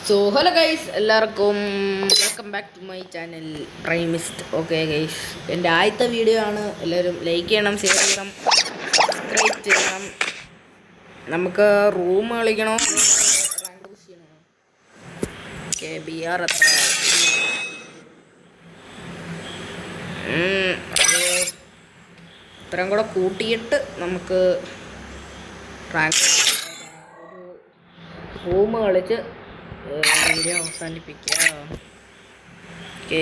So hello guys, എല്ലാവർക്കും welcome back to my channel Primist. Okay guys, എൻ്റെ ആദ്യത്തെ video ആണ്. എല്ലാവരും ലൈക്ക് ചെയ്യണം, ഷെയർ ചെയ്യണം, സബ്സ്ക്രൈബ് ചെയ്യണം. നമുക്ക് റൂം കളിക്കണോ, റാങ്ക് പുഷ് ചെയ്യണോ? ഓക്കെ, ബി ആർ എത്ര ഇത്രയും കൂടെ കൂട്ടിയിട്ട് നമുക്ക് റാങ്ക് റൂം കളിച്ച് വീഡിയോ അവസാനിപ്പിക്കാം. Okay,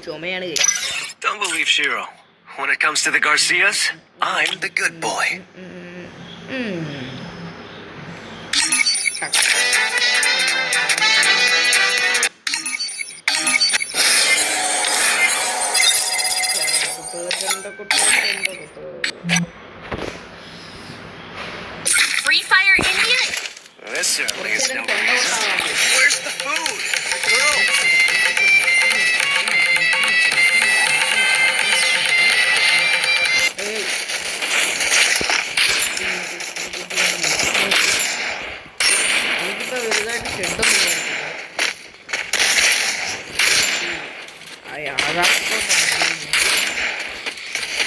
ചുമയാണ്. Don't believe Shiro. When it comes to the Garcias, I'm the good boy. Free Fire India? This certainly is no reason. Where's the food? Girl. എനിക്കിപ്പോൾ വലുതായിട്ട് ഷെഡൊന്നും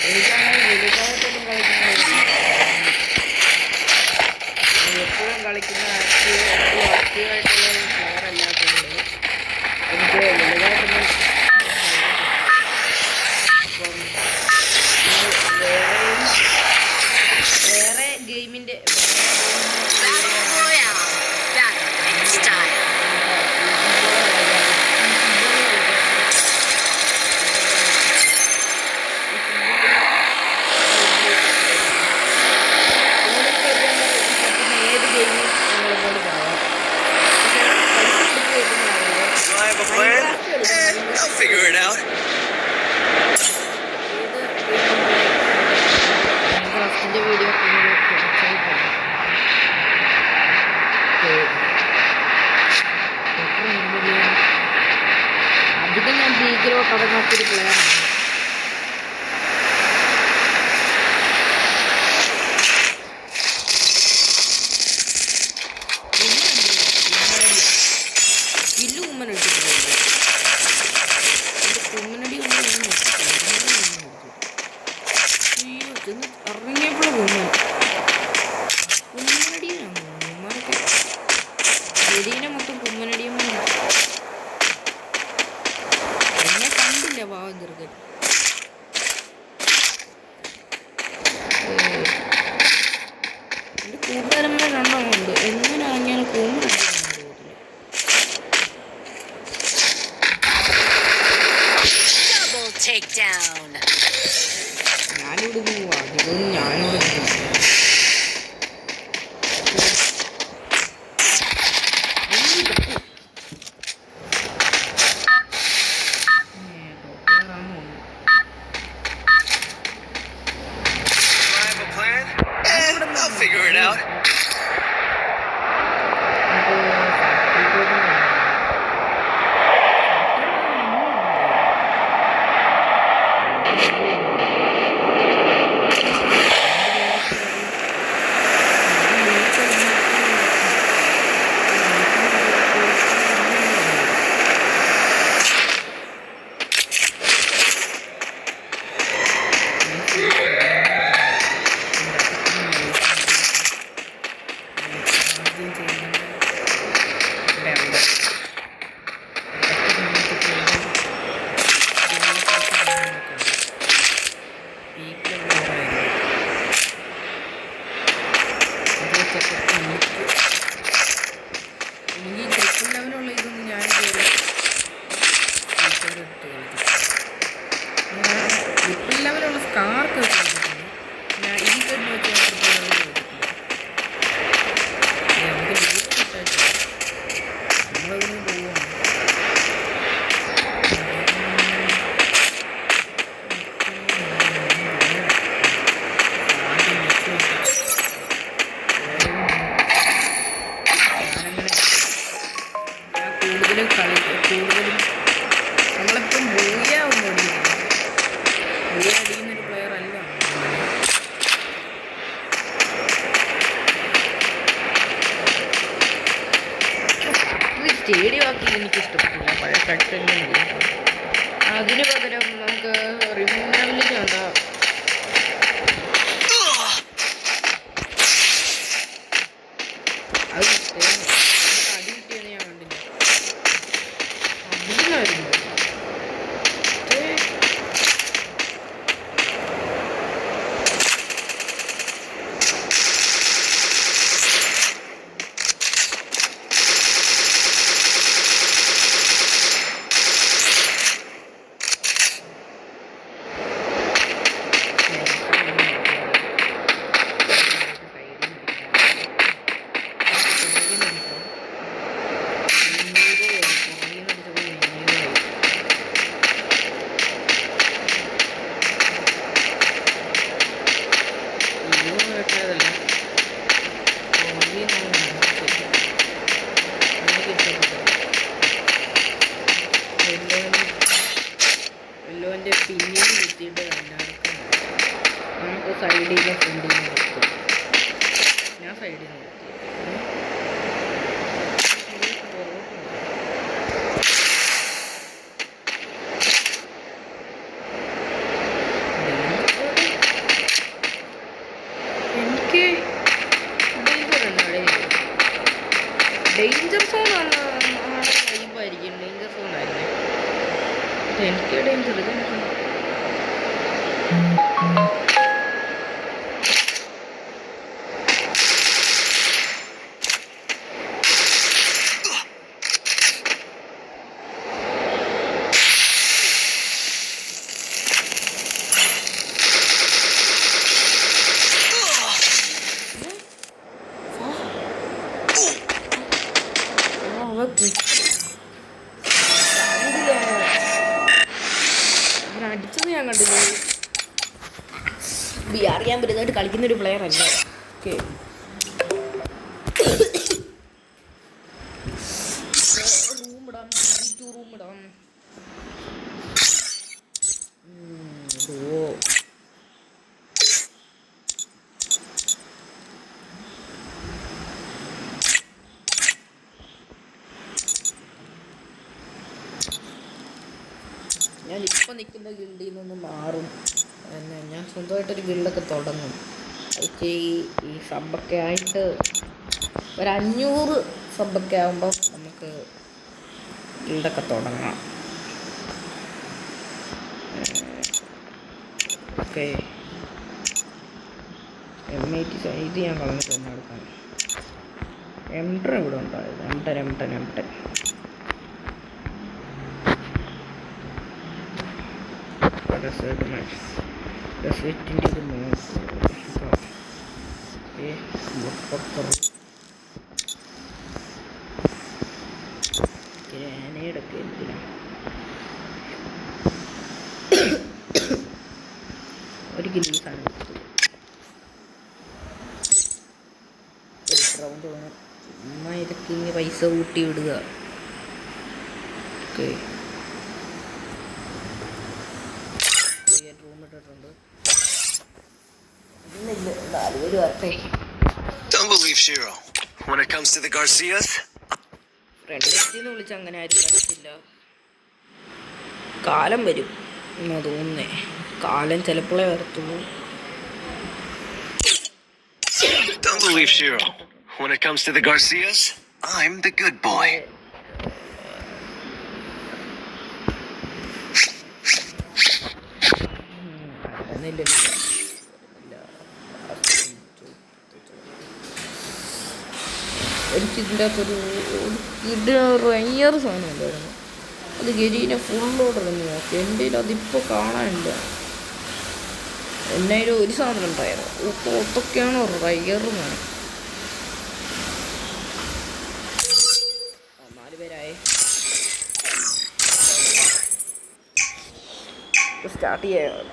എനിക്കങ്ങനെ വലുതായിട്ടൊന്നും കളിക്കുന്ന എപ്പോഴും കളിക്കുന്ന ആക്റ്റീവായിട്ടുള്ള പ്ലെയർ അല്ലാത്തതുകൊണ്ട് എനിക്ക് വലുതായിട്ടൊന്നും വേറെ ഗെയിമിൻ്റെ I'll figure it out. Video അധികം ഞാൻ ഭീകരോ കടന്നാത്തൊരു പ്ലെയറാണ്. ഇല്ലു ഉമ്മൻ എടുത്തിട്ടുണ്ട്. കുമ്മനടി ഇറങ്ങിയപ്പോഴും കുമ്മനടിയാണ് ഉമ്മനൊക്കെ വെടീനെ മൊത്തം കുമ്മനടിയും എന്നെ കണ്ടില്ല പാവം ചെറുക്കൻ. എൻ്റെ കൂട്ടുകാരന്മാരെ രണ്ടെണ്ണമുണ്ട്. എങ്ങനെ ഇറങ്ങിയാലും കുമ്മനടി ഞാനിവിടെ പോവാ. അധികവും ഞാനിവിടെ I'll figure it out. എനിക്ക് ട്രിപ്പിൾ ലെവലുള്ള ഇതൊന്നും ഞാൻ ട്രിപ്പിൾ ലെവലുള്ള സ്കാർക്ക് വെച്ചിട്ടുണ്ട്. ഞാൻ ഈ തന്നെ വെച്ച് ട്രിപ്പിൾ ലെവൽ നമുക്ക് ലീവ് കിട്ടായിട്ട് നമ്മളതിന് പോവുകയാണ്. കൂടുതലും നമ്മളിപ്പം ബൂയ ഒന്നും അടിക്കുന്നില്ല. ബൂയ അടിക്കുന്നൊരു പ്ലെയർ അല്ല. സ്റ്റേഡിയം ആക്കി എനിക്ക് ഇഷ്ടപ്പെട്ടില്ല. പഴയ ഫാക്ടറി അതിന് പകരം നമുക്ക് റിമൂവലിന് എന്താ അത് അടി കിട്ടിയെന്ന് ഞാൻ കണ്ടില്ല. അതിനായിരുന്നു വെല്ലോൻ്റെ പിന്നിൽ കുത്തിയിട്ട് എല്ലാവർക്കും നമുക്ക് സൈഡിൽ നിന്ന് ഫ്രണ്ടിൽ നിന്ന് നിർത്തും. ഞാൻ സൈഡിൽ നിന്ന് എനിക്ക് ഡേഞ്ചർ സോൺ ആണ് വൈബായിരിക്കും. ഡേഞ്ചർ സോൺ ആയിരുന്നു എനിക്ക് ഡേഞ്ചർ. അടിച്ചത് ഞാൻ കണ്ടില്ല. അറിയാൻ പറ്റുന്നതായിട്ട് കളിക്കുന്നൊരു പ്ലെയർ അല്ല. ഓക്കെ റൂമിടാം, റൂമിടാം. ഞാൻ ഇപ്പം നിൽക്കുന്ന ഗിൽഡിൽ നിന്ന് മാറും. പിന്നെ ഞാൻ സ്വന്തമായിട്ടൊരു ഗിൽഡൊക്കെ തുടങ്ങും. എനിക്ക് ഈ സബ്ബൊക്കെ ആയിട്ട് ഒരു 500 സബ്ബൊക്കെ ആകുമ്പം നമുക്ക് ഗിൽഡൊക്കെ തുടങ്ങാം. ഓക്കെ M80 ഇത് ഞാൻ കളഞ്ഞിട്ട് തന്നെ എടുക്കാം. M10 ഇവിടെ ഉണ്ടായത്. M10 ഡെസേർട്ടിൻ്റെ ഇത് ഗ്രാനേഡൊക്കെ എന്തിനാ ഒരിക്കലും ഈ സാധനം റൗണ്ട് വേണം. ചുമ്മാ ഇതൊക്കെ ഇങ്ങനെ പൈസ കൂട്ടി വിടുക. Okay Don't believe Shiro. When it comes to the Garcias, ഫ്രണ്ടിലെത്തിന്ന് വിളിച്ച അങ്ങനെ ആരും വരത്തില്ല. കാലം വരും എന്നാ തോന്നുന്നേ. കാലം ചിലപ്പോഴേ വരത്തുള്ളൂ. don't believe Shiro. When it comes to the Garcias, I'm the good boy. എനിക്കിതിൻ്റെ അകത്തൊരു റയർ സാധനം ഉണ്ടായിരുന്നു. അത് ഗരീനെ ഫുള്ളോടെ തന്നെ നോക്കി. എൻ്റെ അതിപ്പോൾ കാണാനില്ല. എന്നായാലും ഒരു സാധനം ഉണ്ടായിരുന്നു. ഇപ്പോൾ ഒത്തൊക്കെയാണോ റയർ വേണം. 4 പേരായി. സ്റ്റാർട്ട് ചെയ്യാം.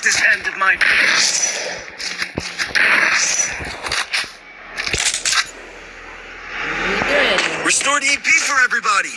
bestest end of my. Restored EP for everybody.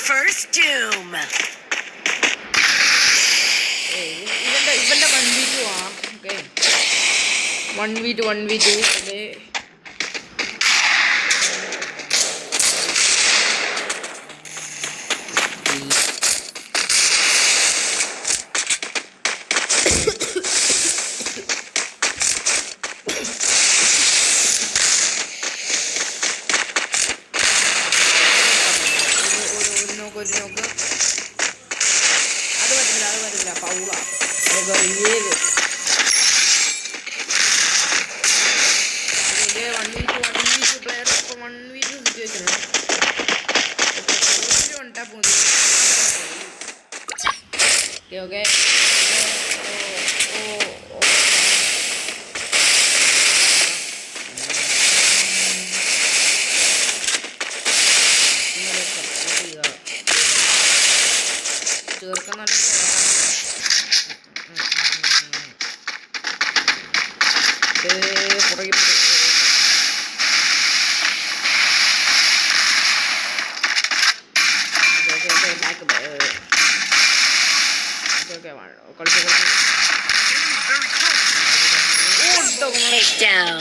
First doom. ഇവന്റെ 1v2 ആ. Okay 1v2 okay. ഒരു നോക്ക്. അത് പറ്റില്ല പൗള ഏത് 1v2 പ്ലെയർ ഇപ്പോൾ 1v2 സിറ്റുവേഷൻ ഉണ്ടാ പോകുന്നത്. ഓക്കെ ചേർക്കാൻ നല്ല പുറകെ Takedown.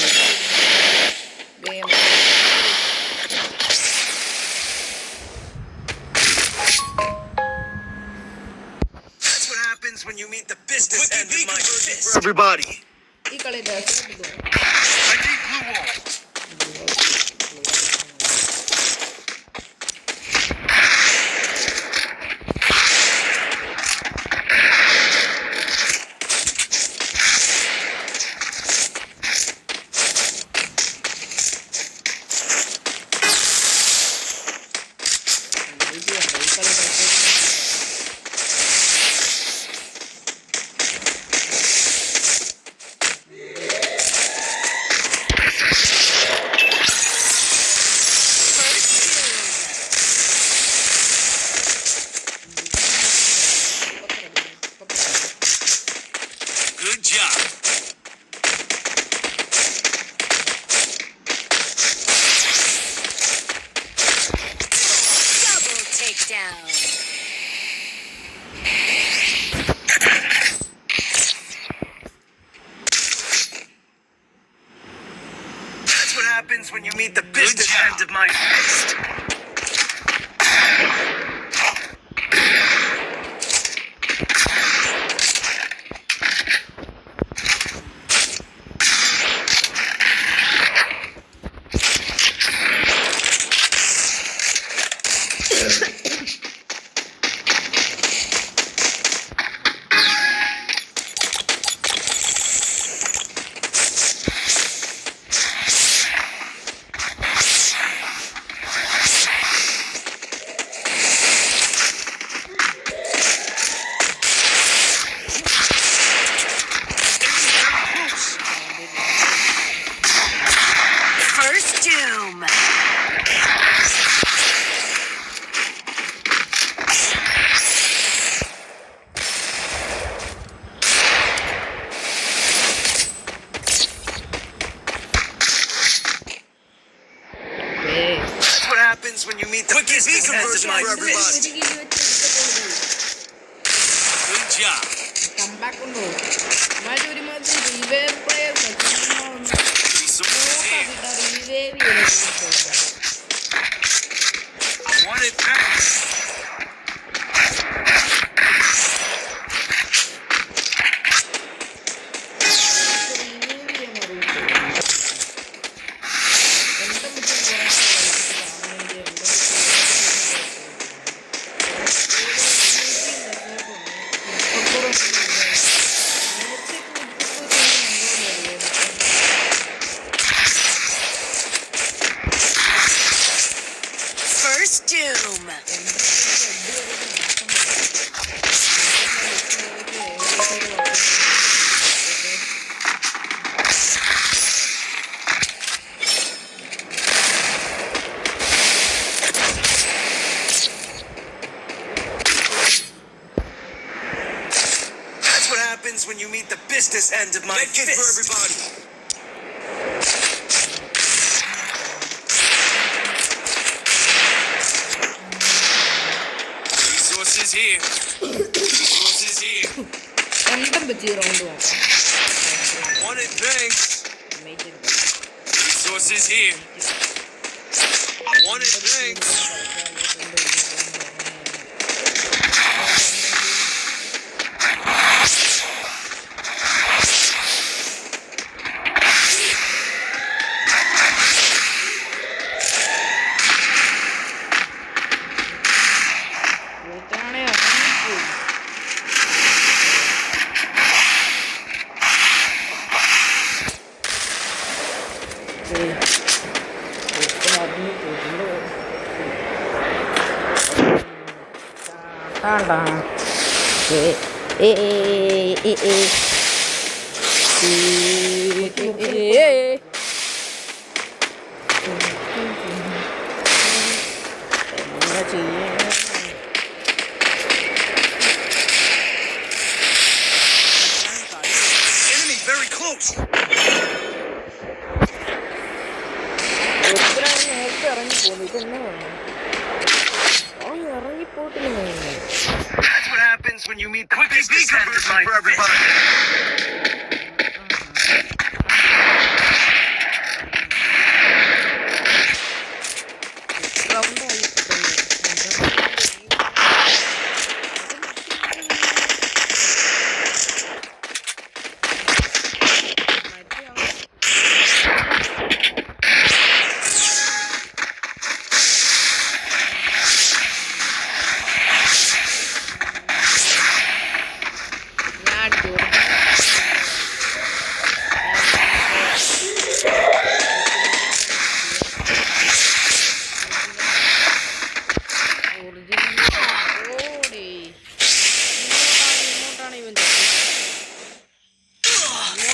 That's what happens when you meet the business end of my fist. For everybody. ഈ കളിയുടെ I need blue wall. Good job. Double takedown. That's what happens when you meet the business end of my fist. First doom. That's what happens when you meet the business end of my fist. Good job. Comeback ഉണ്ടോ ഒരുമാതിരി revive players revive Want it back. business end of my fist. For everybody. Resources here. Resources here. രണ്ടും വെച്ച് ഈ round പോകാം. Wanted things. Resources here. I wanted things. Enemy very close. That's what happens when you meet the business end of my for everybody.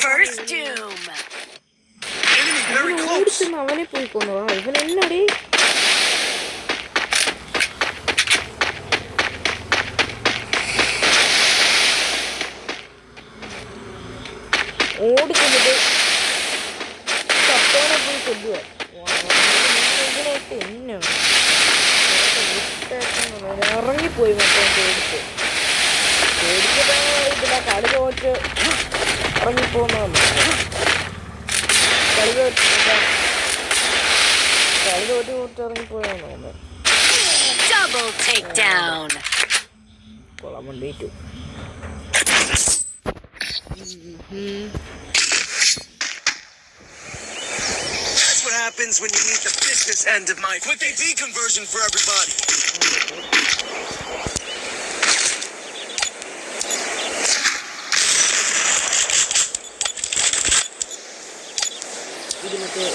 First doom. Enemy very close. അവനെ പോയി കൊന്നു. ഇവൻ എന്നടി ഓടിക്കുന്നത് ചത്തോനെ പോയി കൊല്ലുക. ഇതിനകത്ത് എന്നാണ് ഇറങ്ങിപ്പോയി മൊത്തം പേടിച്ച് ഇതില കളി തോറ്റ് ഇറങ്ങിപ്പോകുന്നതാണ്. കളി തോറ്റ് ഇറങ്ങിപ്പോയാന്ന് തോന്നുന്നത്. Double takedown. കൊള്ളാൻ വേണ്ടിയിട്ടു That's what happens when you meet the business end of my quick AP conversion for everybody. ഇത് മറ്റേ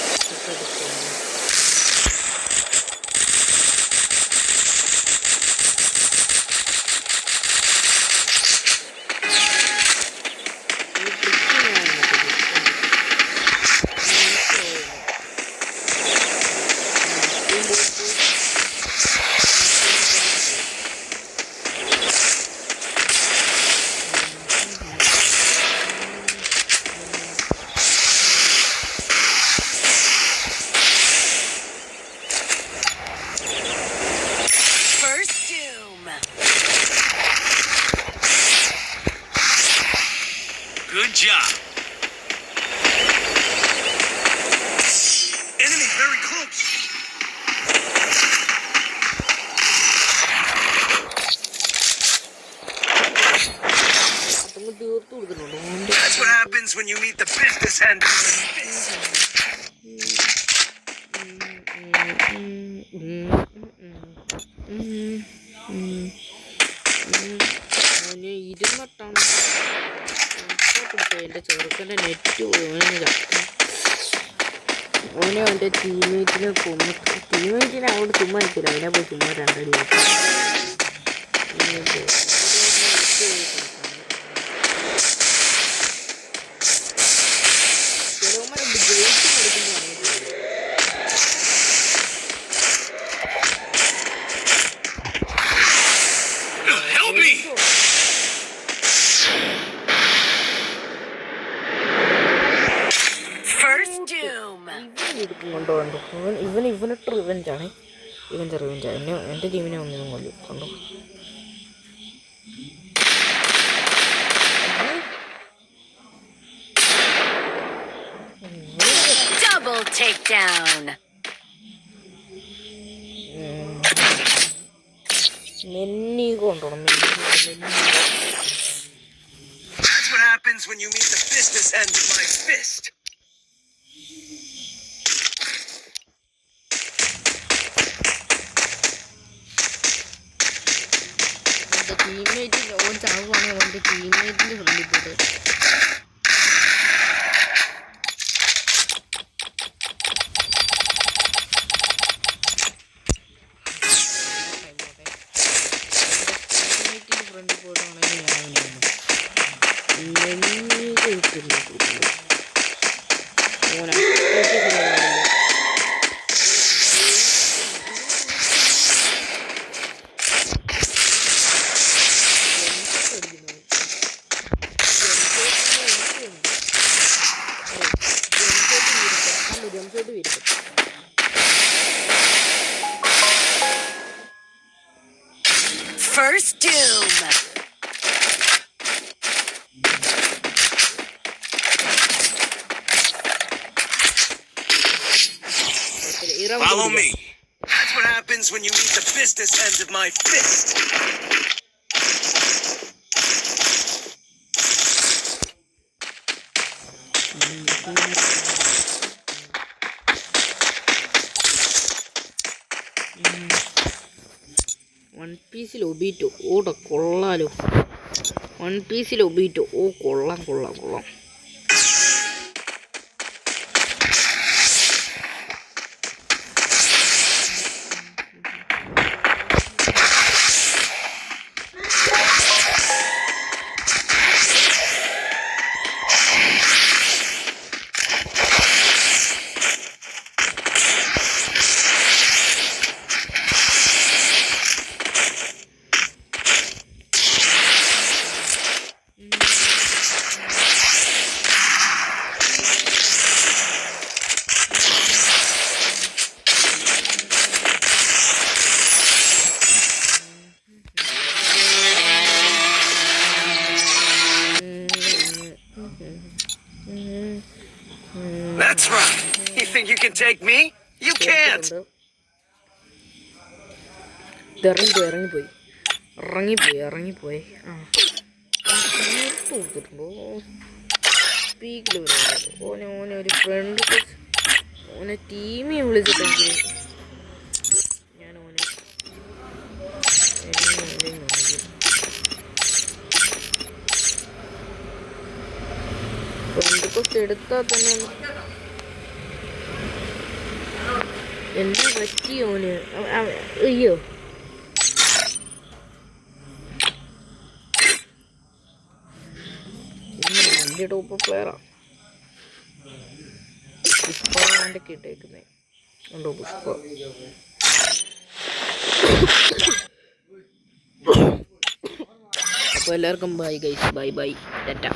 First doom. Good job. Enemy very close. തീർത്തു കൊടുക്കുന്നുണ്ട്. That's what happens when you meet the business end of my fist. ഇരുന്നിട്ടാണ് എൻ്റെ ചെറുക്കൻ്റെ net പോയി. ഓനെ അവൻ്റെ ടീമേറ്റിനെ കൊന്നു. ടീമേറ്റിനെ അവിടെ ചുമ്മാ നിൽക്കില്ല, അവനെ പോയി ചുമ്മാ രണ്ടടി ചിലവന്മാരെ ജയിച്ചു കൊടുക്കുന്നതാണ്. Help me. ഇവൻ എടുക്കുന്നുണ്ടോ കണ്ടോ, ഇവനിട്ട് റിവെഞ്ചാണ്. ഇവൻ്റെ റിവെഞ്ചാണ്. എൻ്റെ ടീമിനെ ഒന്നും കൊല്ലും കണ്ടോ. Double takedown. മെന്നി കൊണ്ടോണം, മെന്നി. That's what happens when you meet the business end of my fist. എൻ്റെ ടീംമേറ്റിൻ്റെ ഓൻ ചാവുകയാണെങ്കിൽ അവൻ്റെ ടീംമേറ്റിൻ്റെ ഫ്രണ്ടിൽ പോയിട്ട് ഫ്രണ്ടിൽ പോയിട്ടാണെങ്കിൽ ഞാൻ കിട്ടില്ല. First doom. Follow me. That's what happens when you meet the business end of my fist. One പീസിൽ ഒബീറ്റോ ഓട കൊള്ളാലോ. വൺ പീസിൽ ഒബീറ്റോ ഓ കൊള്ളാം കൊള്ളാം കൊള്ളാം. That's right. You think you can take me? You can't. ഇറങ്ങിപ്പോയി. കൊടുത്തിട്ടുണ്ടോ സ്പീക്കിൽ ഓനെ ഒരു ഫ്രണ്ട് ഓനെ ടീമെ വിളിച്ചിട്ടെങ്കിൽ ഞാൻ ഓനെ ഫ്രണ്ട് കോസ്റ്റ് എടുത്താൽ തന്നെ എന്താ പറ്റി ഓന്. അയ്യോ വലിയ ടോപ്പ് പ്ലെയറാണ്. പുഷ്പ ഇട്ടേക്കുന്നത് ഉണ്ടോ പുഷ്പ. അപ്പോൾ എല്ലാവർക്കും ബൈ ഗൈസ്, ബൈ ടാറ്റ.